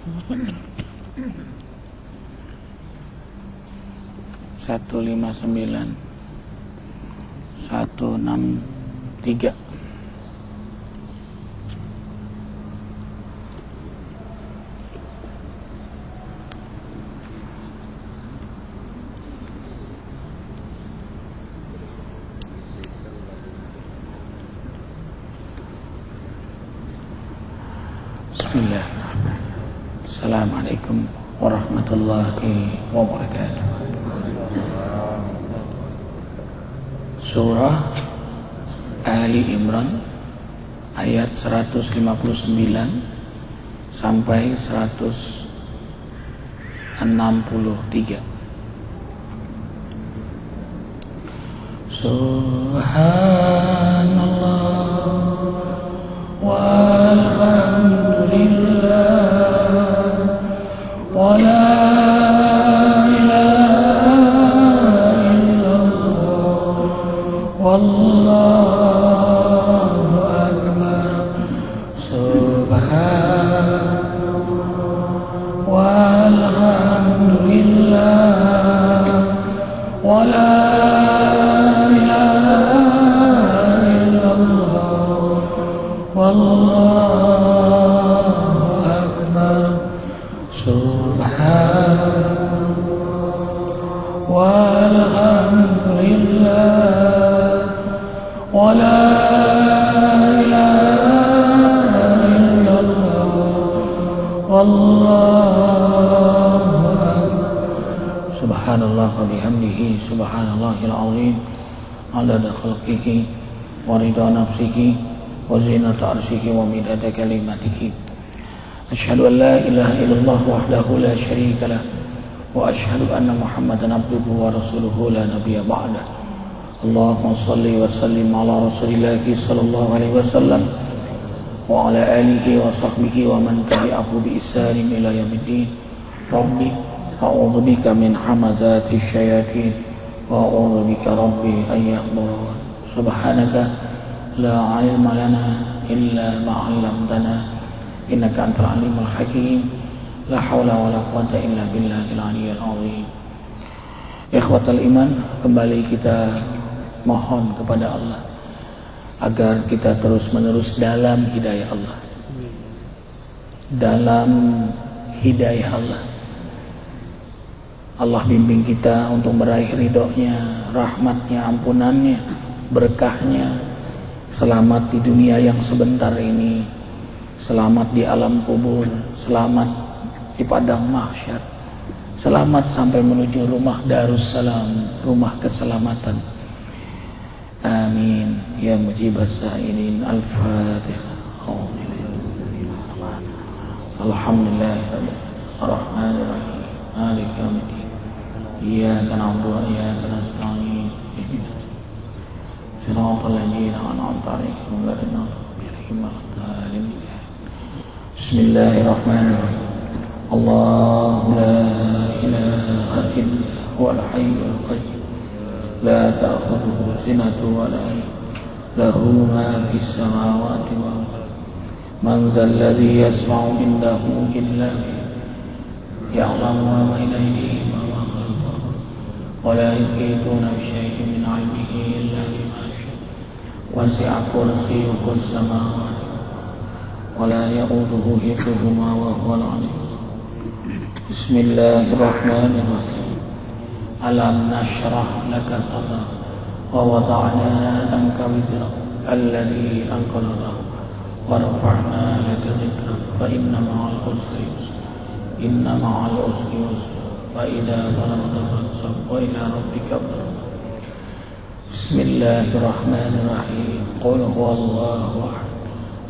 159 163. Bismillahirrahmanirrahim. Assalamualaikum warahmatullahi wabarakatuh. Surah Ali Imran ayat 159 sampai 163. Subhanallah walhamdulillah wa la Allahu akbar. Subhanallah walhamdulillah wa la ilaha illallah wallahu akbar. Subhanallah walhamdulillah wa la ilaha illallah wallahu akbar. Subhanallah wa bihamdihi subhanallahil azim adada khalqihi wa ridha nafsihi wa zinata arsyihi wa midada kalimatihi. Asyhadu an la ilaha illallah wahdahu la syarika lah wa asyhadu anna Muhammadan abduhu wa rasuluhu la nabiyya ba'dah. Allahumma salli wa sallim ala rasulillahi sallallahu alaihi wasallam wa ala alihi wa sahbihi wa man tabi'ahu bi ihsanin ila yaumiddin. Rabbi a'udzu bika min hamazati syayatin wa a'udzu bika rabbi an yahdurun. Subhanaka la ilma lana illa ma 'allamtana innaka antal alimul hakim. La haula wa la quwwata illa billahil aliyyil azim. Ikhwatal iman, kembali kita mohon kepada Allah agar kita terus-menerus dalam hidayah Allah, dalam hidayah Allah. Allah bimbing kita untuk meraih ridhonya, rahmatnya, ampunannya, berkahnya, selamat di dunia yang sebentar ini, selamat di alam kubur, selamat di padang mahsyar, selamat sampai menuju rumah Darussalam, rumah keselamatan. Amin ya mujibas sa'ilin. Al-Fatihah. Alhamdulillahirabbil arrahmanir rahim maliki yaumiddin iyyaka na'budu wa iyyaka nasta'in ihdinas siratal ladzina an'amta 'alaihim ghairil maghdubi 'alaihim waladdallin. Bismillahirrahmanirrahim. Allahu la ilaha illa huwal hayyul qayyum la ta'khudhuhu sinatun wa la nawm lahu ma fis samawati wal ardi man zal ladzi yashfa'u indahu illa bihi ya'lamu ma bayna aydihim wa ma khalfahum wa la yuhituna bi shay'in min 'ilmihi illa bima sha'a wasi'a kursiyyuhu as-samawati wa la ya'uduhu hifdhuhuma wa huwal 'aliyyul 'azim. Bismillahirrahmanirrahim. Alam nashrah laka sadrak wa wada'na anka wizrak alladhi anqadha dhahrak wa rafa'na laka dhikrak fa inna ma'al usri yusra inna ma'al usri yusra wa idza faragta fansab wa ila rabbika farghab. Bismillahirrahmanirrahim. Qul huwallahu ahad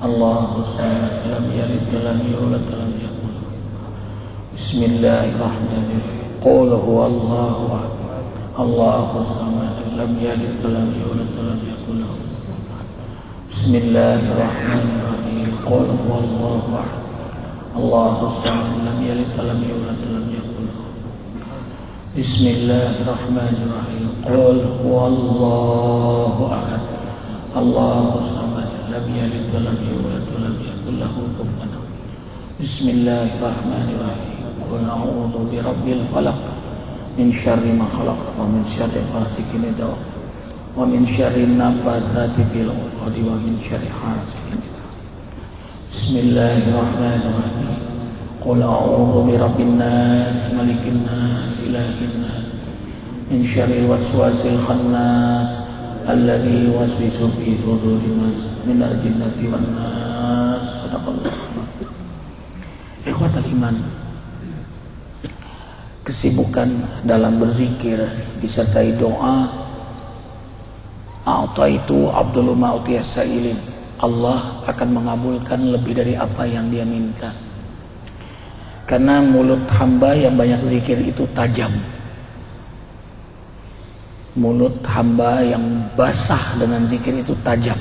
Allahus samad lam yalid wa lam yulad wa lam yakul lahu. Bismillahirrahmanirrahim. Qul huwallahu ahad Allahus samad lam yalid wa lam yulad wa lam yakul lahu. Bismillahirrahmanirrahim. Qul huwallahu ahad Allahus samad lam yalid wa lam yulad wa lam yakul lahu. Bismillahirrahmanirrahim. Qul huwallahu ahad Allahus samad lam yalid wa lam yulad wa lam yakul lahu kufuwan ahad. Bismillahirrahmanirrahim. Qul a'udzu birabbil falaq min syarri ma khalaq wa min syarri ghasikin idza waqab wa min syarri nafatsati fil 'uqad wa min syarri hasidin idza hasad. Bismillahirrahmanirrahim. Qul a'udzu birabbin nas malikin nas ilahin nas min syarril waswasil khannas alladzi yuwaswisu fi sudurin nas minal jinnati wan nas. Sadaqallahu. Ikhwatal iman, kesibukan dalam berzikir disertai doa, a'taitu Abdul ma'utiyas sa'ilin, Allah akan mengabulkan lebih dari apa yang dia minta. Karena mulut hamba yang banyak zikir itu tajam. Mulut hamba yang basah dengan zikir itu tajam,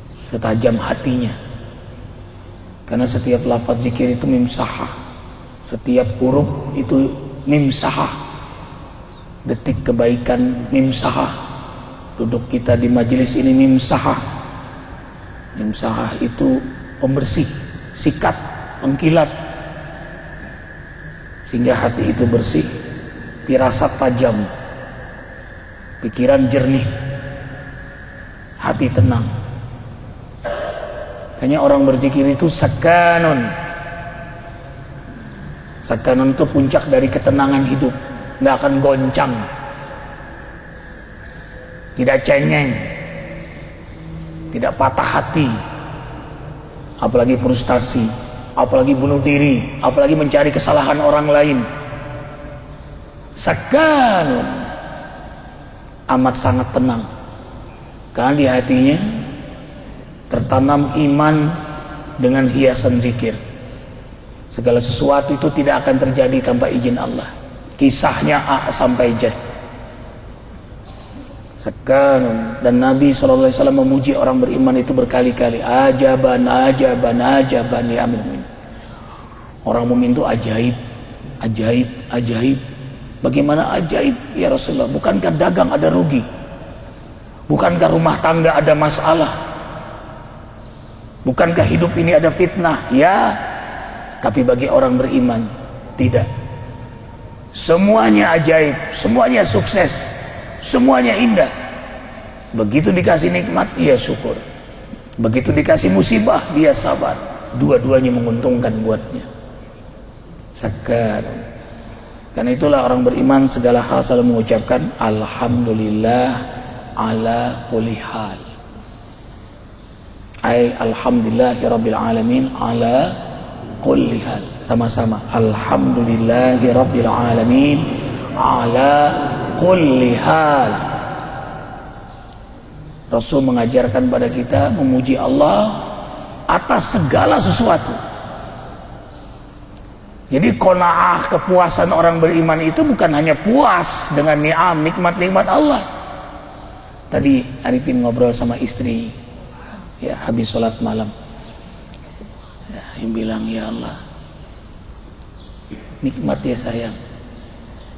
setajam hatinya. Karena setiap lafaz zikir itu mimsahah, setiap huruf itu mimsahah, detik kebaikan mimsahah, duduk kita di majelis ini mimsahah. Mimsahah itu pembersih, sikat, pengkilat, sehingga hati itu bersih, firasat tajam, pikiran jernih, hati tenang. Makanya orang berzikir itu sakanun. Sakanun itu puncak dari ketenangan hidup, nggak akan goncang, tidak cengeng, tidak patah hati, apalagi frustasi, apalagi bunuh diri, apalagi mencari kesalahan orang lain. Sakanun, amat sangat tenang, karena di hatinya tertanam iman dengan hiasan zikir. Segala sesuatu itu tidak akan terjadi tanpa izin Allah. Kisahnya A sampai Z. Sekarang, dan Nabi SAW memuji orang beriman itu berkali-kali. Ajaban, ajaban, ajaban li amrin. Orang mukmin itu ajaib, ajaib, ajaib. Bagaimana ajaib ya Rasulullah? Bukankah dagang ada rugi? Bukankah rumah tangga ada masalah? Bukankah hidup ini ada fitnah? Ya, tapi bagi orang beriman tidak. Semuanya ajaib, semuanya sukses, semuanya indah. Begitu dikasih nikmat, ia syukur. Begitu dikasih musibah, dia sabar. Dua-duanya menguntungkan buatnya. Sekarang, karena itulah orang beriman segala hal selalu mengucapkan Alhamdulillah ala kulli hal. Alhamdulillahirabbil alamin ala kulli hal. Sama-sama alhamdulillahirabbil alamin ala kulli hal. Rasul mengajarkan pada kita memuji Allah atas segala sesuatu. Jadi qanaah, kepuasan orang beriman itu bukan hanya puas dengan ni'am, nikmat-nikmat Allah. Tadi Arifin ngobrol sama istri, ya habis sholat malam, ya, yang bilang, ya Allah, nikmat ya sayang,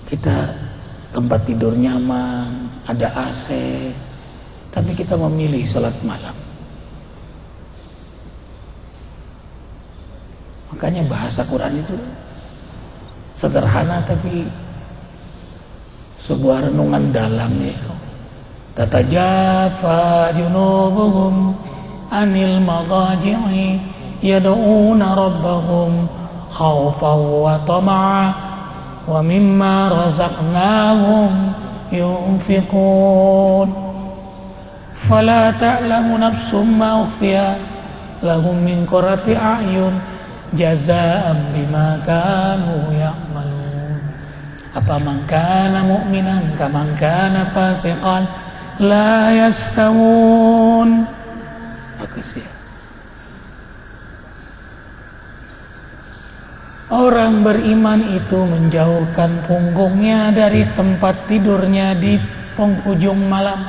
kita tempat tidur nyaman, ada AC, tapi kita memilih sholat malam. Makanya bahasa Quran itu sederhana tapi sebuah renungan dalam ya. Tatajafa junubuhum anil madaji'i yad'una rabbahum khawfan wa tama'a wa mimma razaqnahum yunfiqun fala ta'lamu nafsum ma ukhfiya lahum min qurrati a'yun jazaa'an bima kanu ya'malun. Apa man kana mu'minan kaman kana fasiqan la yastawun. Bagus ya. Orang beriman itu menjauhkan punggungnya dari tempat tidurnya di penghujung malam.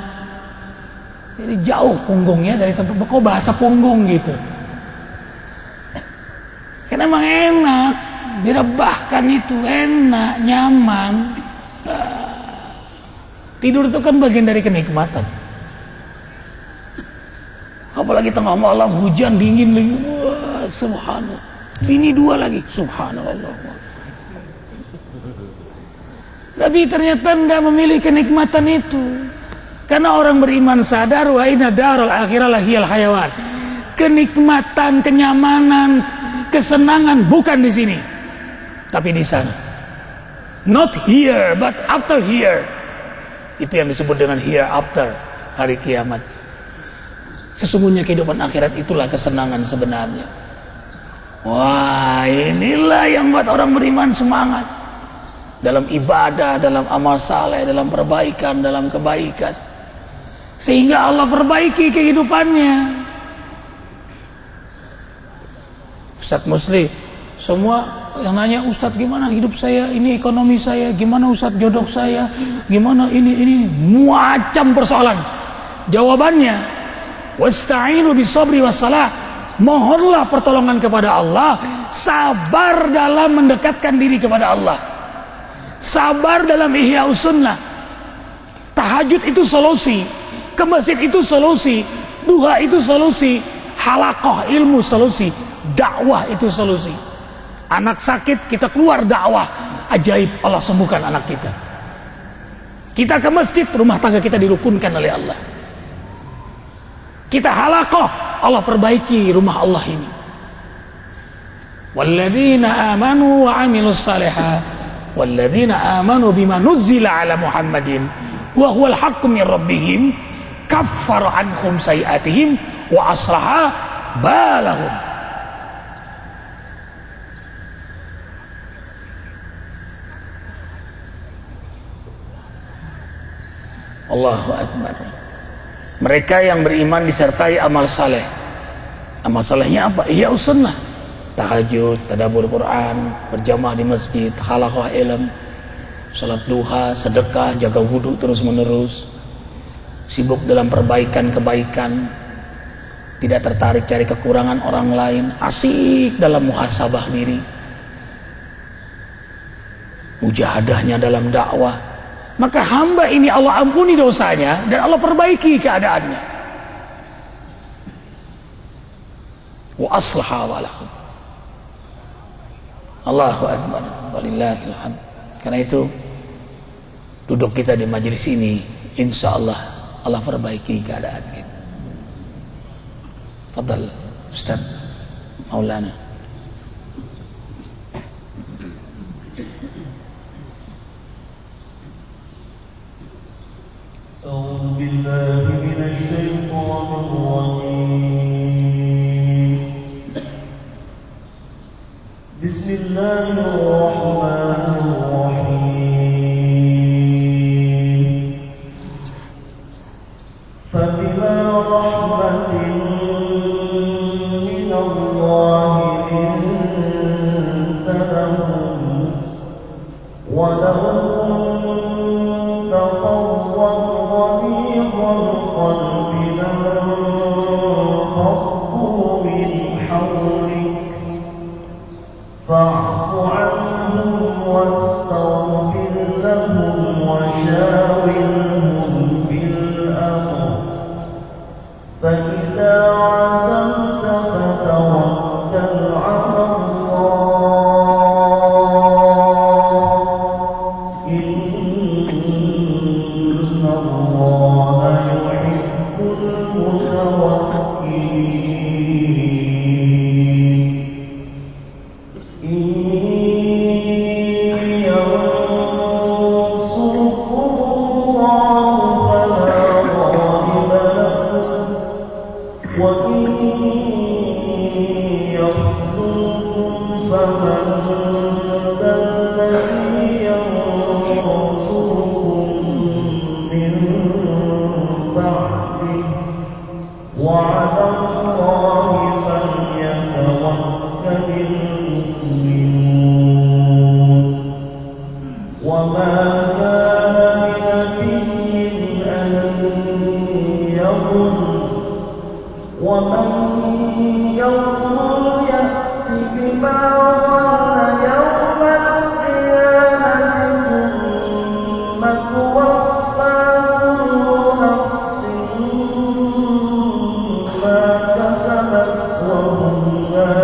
Jadi jauh punggungnya dari tempat. Kok bahasa punggung gitu? Karena emang enak, direbahkan itu enak, nyaman. Tidur itu kan bagian dari kenikmatan. Apalagi tengah malam hujan dingin, wah, subhanallah. Bini 2 lagi, subhanallah. Tapi ternyata tidak memilih kenikmatan itu. Karena orang beriman sadar wa inna daral akhirah lahiyal hayawan. Kenikmatan, kenyamanan, kesenangan bukan di sini, tapi di sana. Not here, but after here. Itu yang disebut dengan hereafter, hari kiamat. Sesungguhnya kehidupan akhirat itulah kesenangan sebenarnya. Wah, inilah yang buat orang beriman semangat dalam ibadah, dalam amal saleh, dalam perbaikan, dalam kebaikan, sehingga Allah perbaiki kehidupannya. Ustaz Musli, semua yang nanya, Ustaz gimana hidup saya, ini ekonomi saya, gimana Ustaz jodoh saya, gimana ini macam persoalan. Jawabannya, wasta'inu bisabri wassalah, mohonlah pertolongan kepada Allah, sabar dalam mendekatkan diri kepada Allah, sabar dalam ihya sunnah. Tahajud itu solusi, ke masjid itu solusi, duha itu solusi, halaqah ilmu solusi, dakwah itu solusi. Anak sakit, kita keluar dakwah, ajaib Allah sembuhkan anak kita. Kita ke masjid, rumah tangga kita dirukunkan oleh Allah. Kita halaqah, Allah perbaiki rumah Allah ini. Walladzina amanu wa amilus salihah, walladzina amanu bima nuzzila ala Muhammadin wa huwal haqqu min rabbihim kaffara anhum sayiatihim wa aslaha balahum. Allahu Akbar. Mereka yang beriman disertai amal saleh. Amal salehnya apa? Ihya sunnah, tahajud, tadabbur Quran, berjamaah di masjid, halaqah ilm, salat duha, sedekah, jaga wudu terus menerus, sibuk dalam perbaikan-kebaikan, tidak tertarik cari kekurangan orang lain, asik dalam muhasabah diri, mujahadahnya dalam dakwah. Maka hamba ini Allah ampuni dosanya dan Allah perbaiki keadaannya. Wa aslaha walahum. Allahu Akbar. Walillahil hamd. Karena itu duduk kita di majelis ini, insya Allah Allah perbaiki keadaan kita. Fadal Ustaz Maulana. أعوذ بالله من الشيطان الرجيم. بسم الله الرحمن الرحيم. فبما رحمة من الله لنت لهم ولو كنت فظا غليظ القلب لانفضوا من حولك فاعف عنهم واستغفر لهم وشاورهم في الأمر فإذا عزمت فتوكل على الله إن الله يحب المتوكلين. إن ينصركم الله فلا غالب لكم وإن يخذلكم فمن ذا الذي ينصركم من بعده وعلى الله فليتوكل المؤمنون. وما كان لنبي أن يغل ومن يغل يأت بما غل يوم القيامة ثم توفى كل نفس ما كسبت وهم لا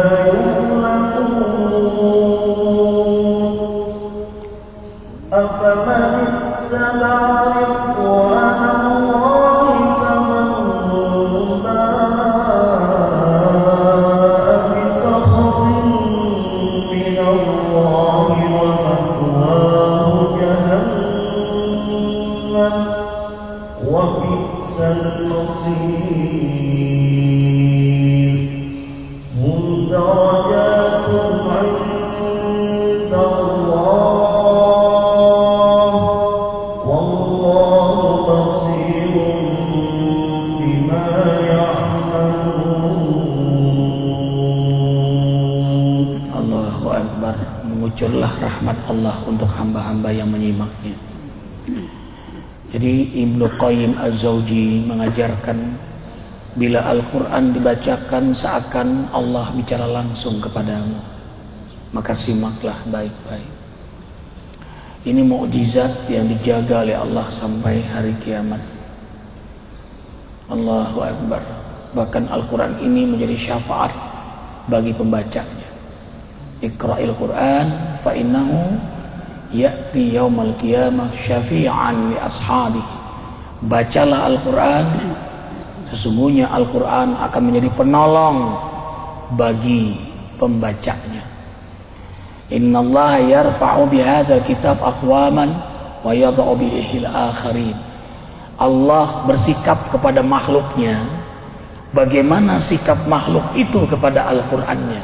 muncullah rahmat Allah untuk hamba-hamba yang menyimaknya. Jadi Ibnu Qayyim Az-Zawji mengajarkan, bila Al-Quran dibacakan seakan Allah bicara langsung kepadamu, maka simaklah baik-baik. Ini mukjizat yang dijaga oleh Allah sampai hari kiamat. Allahu Akbar. Bahkan Al-Quran ini menjadi syafaat bagi pembacanya. Iqra'il Quran fa innahu ya'ti yaumal qiyamah syafi'an li ashabihi. Bacalah Al-Quran, sesungguhnya Al-Quran akan menjadi penolong bagi pembacanya. Innallaha yarfa'u bihadzal kitab aqwaman wa yadh'u bihi al-akharin. Allah bersikap kepada makhluknya bagaimana sikap makhluk itu kepada Al-Qur'annya.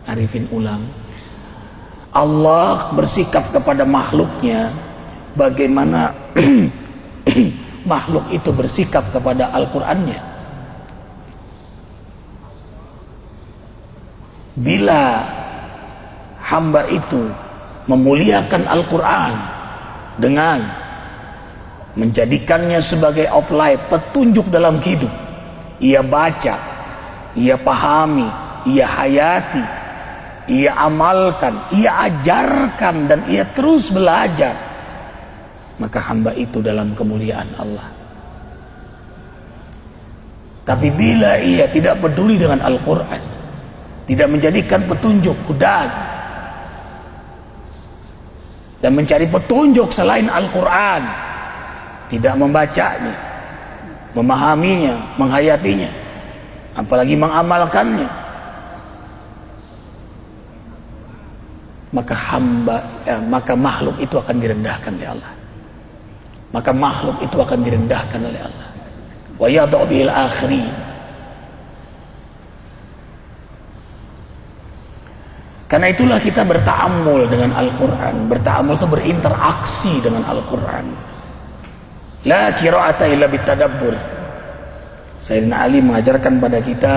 Arifin ulang. Allah bersikap kepada makhluknya bagaimana makhluk itu bersikap kepada Al-Qur'annya. Bila hamba itu memuliakan Al-Quran dengan menjadikannya sebagai outline, petunjuk dalam hidup, ia baca, ia pahami, ia hayati, ia amalkan, ia ajarkan, dan ia terus belajar, maka hamba itu dalam kemuliaan Allah. Tapi bila ia tidak peduli dengan Al-Quran, tidak menjadikan petunjuk, hudan, dan mencari petunjuk selain Al-Quran, tidak membacanya, memahaminya, menghayatinya, apalagi mengamalkannya, maka makhluk itu akan direndahkan oleh Allah. Maka makhluk itu akan direndahkan oleh Allah. Wa yad'u bil akhirin. Karena itulah kita berta'ammul dengan Al-Quran. Berta'ammul itu berinteraksi dengan Al-Quran. La qira'ata illa bitadabbur. Sayyidina Ali mengajarkan pada kita,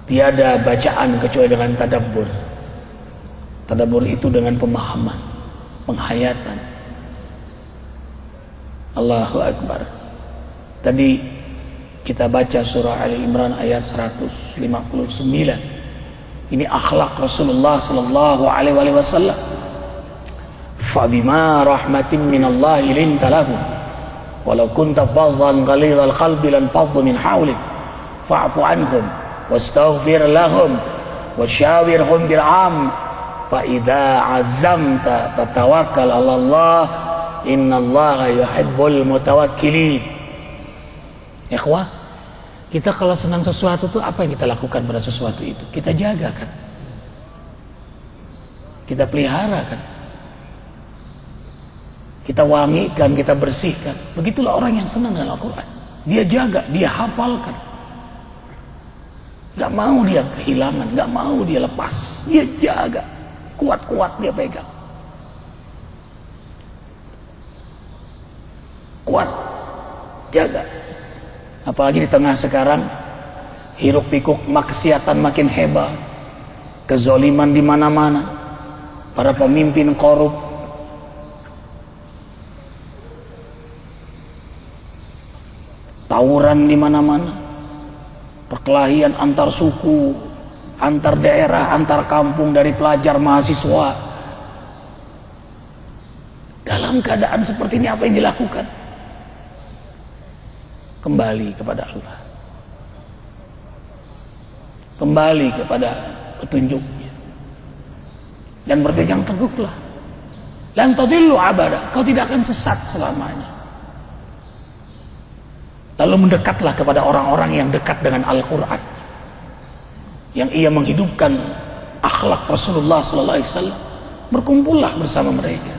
tiada bacaan kecuali dengan tadabbur. Tadabbur itu dengan pemahaman, penghayatan. Allahu Akbar. Tadi kita baca surah Ali Imran ayat 159. Ini akhlak Rasulullah sallallahu alaihi wasallam. Fa bima rahmatin minallahi linta lahum walau kunta faddan ghalidhal qalbi lan faddu min hawlik fa'fu anhum wastaghfir lahum washawirhum bil amr fa idza azamta fatawakkal 'ala Allah innallaha yuhibbul mutawakkilin. Ikhwah, kita kalau senang sesuatu itu apa yang kita lakukan pada sesuatu itu? Kita jaga kan? Kita pelihara kan? Kita wangikan, kita bersihkan. Begitulah orang yang senang dengan Al-Quran. Dia jaga, dia hafalkan. Gak mau dia kehilangan, gak mau dia lepas. Dia jaga, kuat-kuat dia pegang. Kuat, jaga. Apalagi di tengah sekarang hiruk pikuk maksiatan makin hebat, kezoliman di mana-mana, para pemimpin korup, tawuran di mana-mana, perkelahian antar suku, antar daerah, antar kampung, dari pelajar mahasiswa. Dalam keadaan seperti ini apa yang dilakukan? Kembali kepada Allah, kembali kepada petunjuknya, dan berpegang teguhlah. Lan tadillu abada, kau tidak akan sesat selamanya. Lalu mendekatlah kepada orang-orang yang dekat dengan Al-Quran, yang ia menghidupkan akhlak Rasulullah sallallahu alaihi wasallam. Berkumpullah bersama mereka.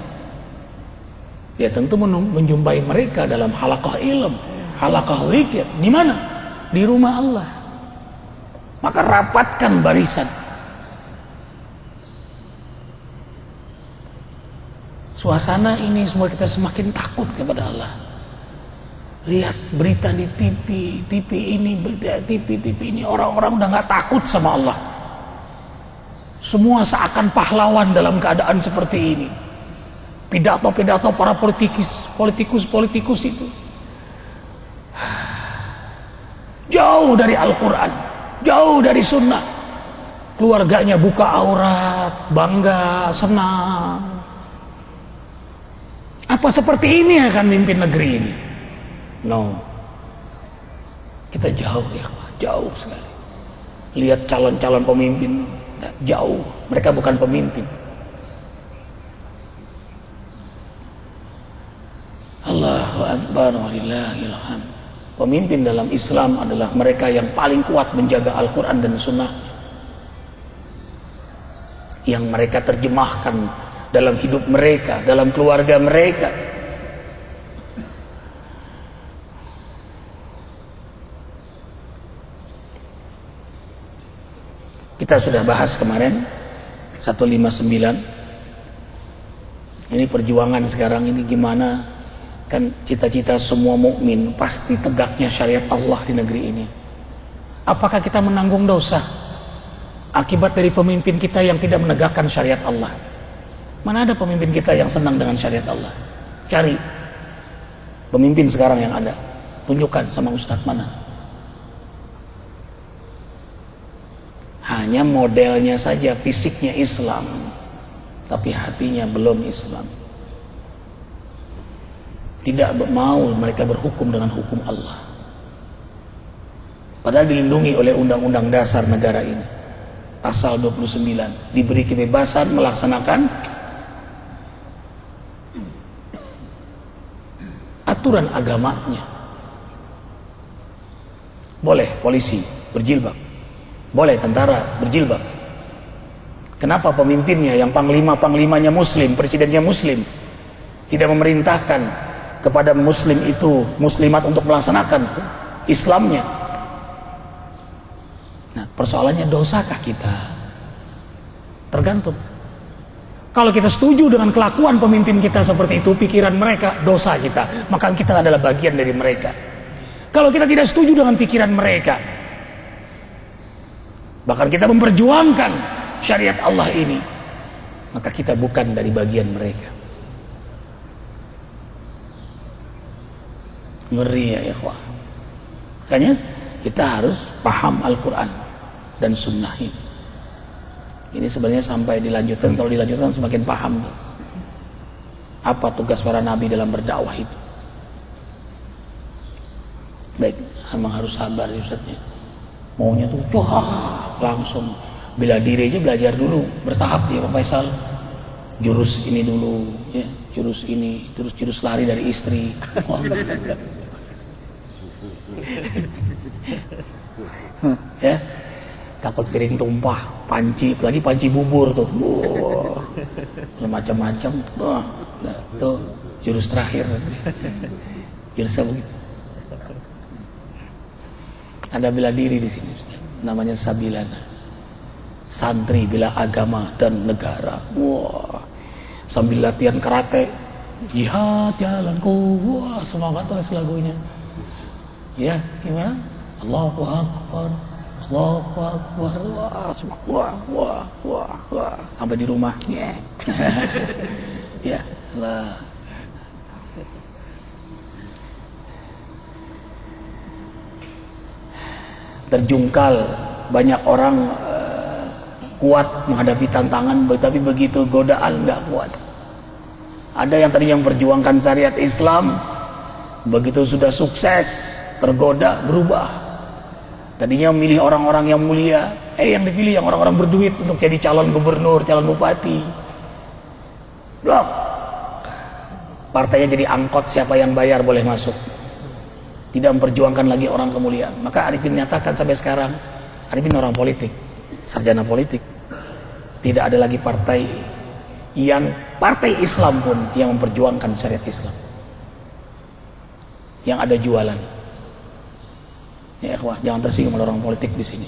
Dia tentu menjumpai mereka dalam halaqah ilm, halaqah zikir. Di mana? Di rumah Allah. Maka rapatkan barisan. Suasana ini semua kita semakin takut kepada Allah. Lihat berita di TV ini, berita TV ini, orang-orang udah nggak takut sama Allah. Semua seakan pahlawan dalam keadaan seperti ini. Pidato-pidato para politikus itu jauh dari Al-Quran, jauh dari sunnah. Keluarganya buka aurat, bangga, senang. Apa seperti ini akan mimpin negeri ini? No. Kita jauh ya, jauh sekali. Lihat calon-calon pemimpin, jauh. Mereka bukan pemimpin. Allahu Akbar walillahil hamd. Pemimpin dalam Islam adalah mereka yang paling kuat menjaga Al-Quran dan Sunnah, yang mereka terjemahkan dalam hidup mereka, dalam keluarga mereka. Kita sudah bahas kemarin 159. Ini perjuangan sekarang ini gimana? Kan cita-cita semua mukmin pasti tegaknya syariat Allah di negeri ini. Apakah kita menanggung dosa akibat dari pemimpin kita yang tidak menegakkan syariat Allah? Mana ada pemimpin kita yang senang dengan syariat Allah? Cari pemimpin sekarang yang ada, tunjukkan sama ustadz mana. Hanya modelnya saja, fisiknya Islam, tapi hatinya belum Islam. Tidak mau mereka berhukum dengan hukum Allah, padahal dilindungi oleh undang-undang dasar negara ini. Pasal 29 diberi kebebasan melaksanakan aturan agamanya. Boleh polisi berjilbab, boleh tentara berjilbab. Kenapa pemimpinnya yang panglimanya muslim, presidennya muslim, tidak memerintahkan kepada muslim itu, muslimat untuk melaksanakan Islamnya? Nah, persoalannya dosakah kita? Tergantung. Kalau kita setuju dengan kelakuan pemimpin kita seperti itu, pikiran mereka, dosa kita, maka kita adalah bagian dari mereka. Kalau kita tidak setuju dengan pikiran mereka, bahkan kita memperjuangkan syariat Allah ini, maka kita bukan dari bagian mereka. Ngeri ya ikhwah. Makanya kita harus paham Al-Quran dan Sunnah ini. Ini sebenarnya sampai dilanjutkan, kalau dilanjutkan semakin paham tuh. Apa tugas para nabi dalam berdakwah itu. Baik, memang harus sabar ya Ustaznya. Maunya tuh langsung. Bila diri aja belajar dulu, bertahap ya Pak Faisal. Jurus ini dulu ya, jurus ini, terus jurus lari dari istri. Ya, takut piring tumpah, panci, lagi panci bubur tuh, macam-macam. Tuh jurus terakhir, jurusnya begitu. Ada bela diri di sini, Ustaz. Namanya Sabilana. Santri bela agama dan negara. Wah, sambil latihan karate, jihad jalanku. Wah, semangat tulis lagunya. Ya, gimana? Allahu Akbar, Allahu Akbar. Wah, sampai di rumah. Yeah. Ya, lah. Terjungkal, banyak orang kuat menghadapi tantangan, tapi begitu godaan nggak kuat. Ada yang tadi yang memperjuangkan syariat Islam, begitu sudah sukses, tergoda, berubah. Tadinya memilih orang-orang yang mulia, yang dipilih yang orang-orang berduit untuk jadi calon gubernur, calon bupati. Blok. Partainya jadi angkot, siapa yang bayar boleh masuk. Tidak memperjuangkan lagi orang kemuliaan. Maka Arifin nyatakan sampai sekarang, Arifin orang politik, sarjana politik. Tidak ada lagi partai Islam pun yang memperjuangkan syariat Islam. Yang ada jualan. Ya ikhwah, jangan tersinggung oleh orang politik di sini.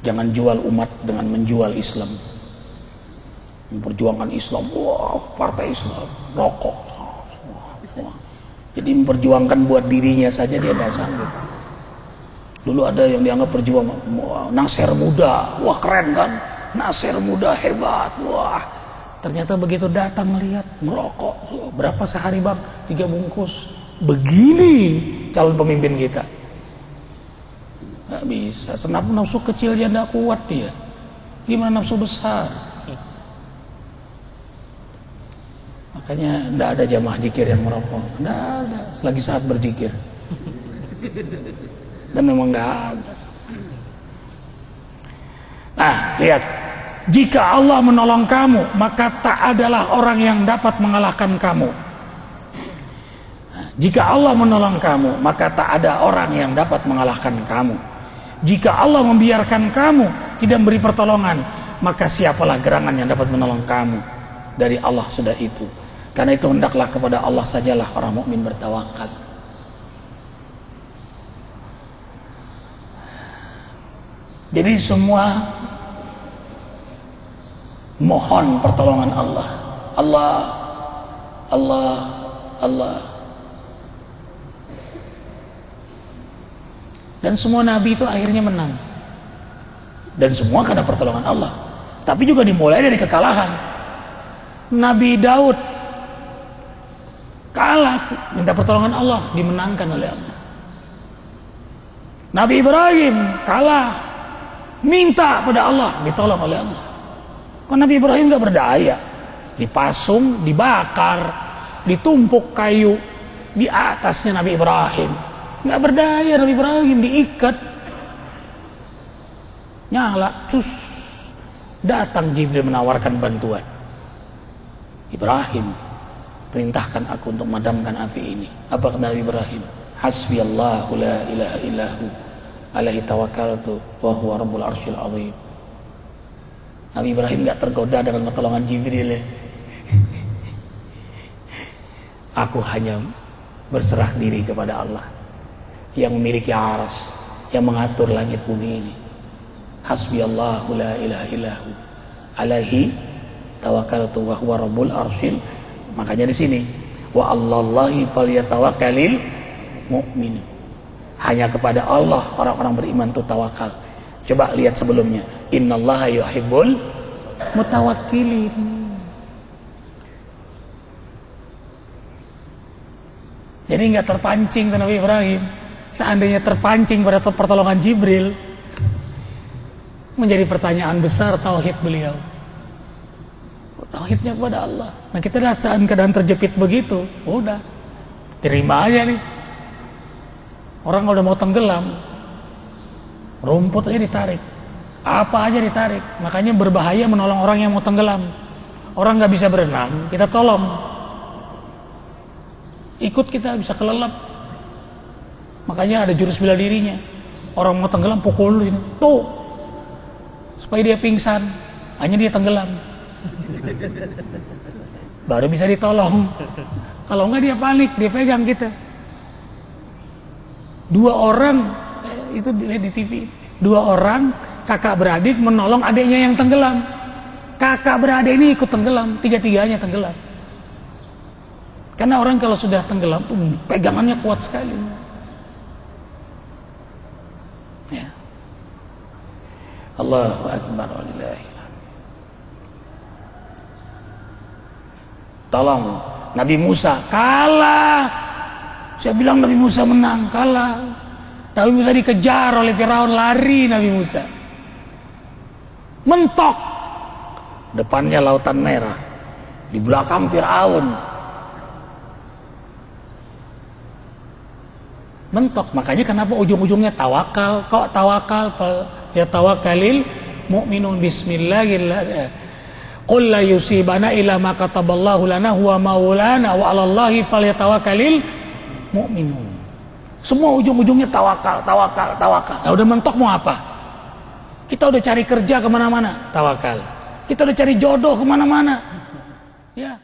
Jangan jual umat dengan menjual Islam. Memperjuangkan Islam, wah, partai Islam, rokok. Wah. Jadi memperjuangkan buat dirinya saja dia tidak sanggup. Dulu ada yang dianggap berjiwa Nasir muda, wah keren kan, Nasir muda hebat, wah. Ternyata begitu datang melihat merokok, berapa sehari bang? 3 bungkus. Begini calon pemimpin kita. Gak bisa, nafsu kecil dia tidak kuat dia. Gimana nafsu besar? Makanya tidak ada jamaah zikir yang merokok, tidak ada. Lagi saat berzikir. Dan memang nggak ada. Nah, lihat, jika Allah menolong kamu, maka tak adalah orang yang dapat mengalahkan kamu. Nah, jika Allah menolong kamu, maka tak ada orang yang dapat mengalahkan kamu. Jika Allah membiarkan kamu tidak memberi pertolongan, maka siapalah gerangan yang dapat menolong kamu dari Allah sudah itu. Karena itu hendaklah kepada Allah sajalah orang mukmin bertawakal. Jadi semua mohon pertolongan Allah. Allah, Allah, Allah. Dan semua nabi itu akhirnya menang. Dan semua karena pertolongan Allah. Tapi juga dimulai dari kekalahan. Nabi Daud kalah, minta pertolongan Allah, dimenangkan oleh Allah. Nabi Ibrahim kalah, minta pada Allah, ditolong oleh Allah. Kok Nabi Ibrahim gak berdaya? Dipasung, dibakar, ditumpuk kayu di atasnya Nabi Ibrahim. Gak berdaya Nabi Ibrahim, diikat. Nyala, cus. Datang Jibril menawarkan bantuan. Ibrahim, perintahkan aku untuk memadamkan api ini. Apa kata Nabi Ibrahim? Hasbiyallahu la ilaha illahu alaihi tawakkaltu wa huwa rabbul arsyil azim. Nabi Ibrahim gak tergoda dengan pertolongan Jibril ya. Aku hanya berserah diri kepada Allah yang memiliki arsy, yang mengatur langit bumi ini. Hasbiyallahu la ilaha illahu alaihi tawakkaltu wa huwa rabbul arsyil. Makanya di sini wa Allahi falyatawakkalil mu'min. Hanya kepada Allah orang-orang beriman itu tawakal. Coba lihat sebelumnya. Innallaha yuhibbul mutawakkilin. Jadi nggak terpancing ke Nabi Ibrahim. Seandainya terpancing pada pertolongan Jibril, menjadi pertanyaan besar tauhid beliau. Tauhidnya kepada Allah. Nah kita lihat saat keadaan terjepit begitu, udah terima aja nih. Orang kalau udah mau tenggelam, rumput aja ditarik, apa aja ditarik. Makanya berbahaya menolong orang yang mau tenggelam. Orang nggak bisa berenang, kita tolong. Ikut kita bisa kelelep. Makanya ada jurus bela dirinya. Orang mau tenggelam pukul dulu sini, tuh, supaya dia pingsan. Hanya dia tenggelam, baru bisa ditolong. Kalau enggak dia panik, dia pegang kita. 2 orang itu dilihat di TV. 2 orang kakak beradik menolong adiknya yang tenggelam. Kakak beradik ini ikut tenggelam, 3-3-nya tenggelam. Karena orang kalau sudah tenggelam pegangannya kuat sekali. Ya. Allahu akbar walillahi. Tolong Nabi Musa kalah. Saya bilang Nabi Musa menang, kalah. Nabi Musa dikejar oleh Firaun, lari Nabi Musa. Mentok. Depannya lautan merah. Di belakang Firaun. Mentok. Makanya kenapa ujung-ujungnya tawakal? Kok tawakal? Ya tawakkalil mu'minun bismillahirrahmanirrahim. Qul la yusibana illa ma kataballahu lana huwa maulana wa 'alallahi falyatawakkalil mu'minun. Semua ujung-ujungnya tawakal, tawakal, tawakal. Nah, udah mentok mau apa? Kita udah cari kerja kemana-mana, tawakal. Kita udah cari jodoh kemana-mana, ya.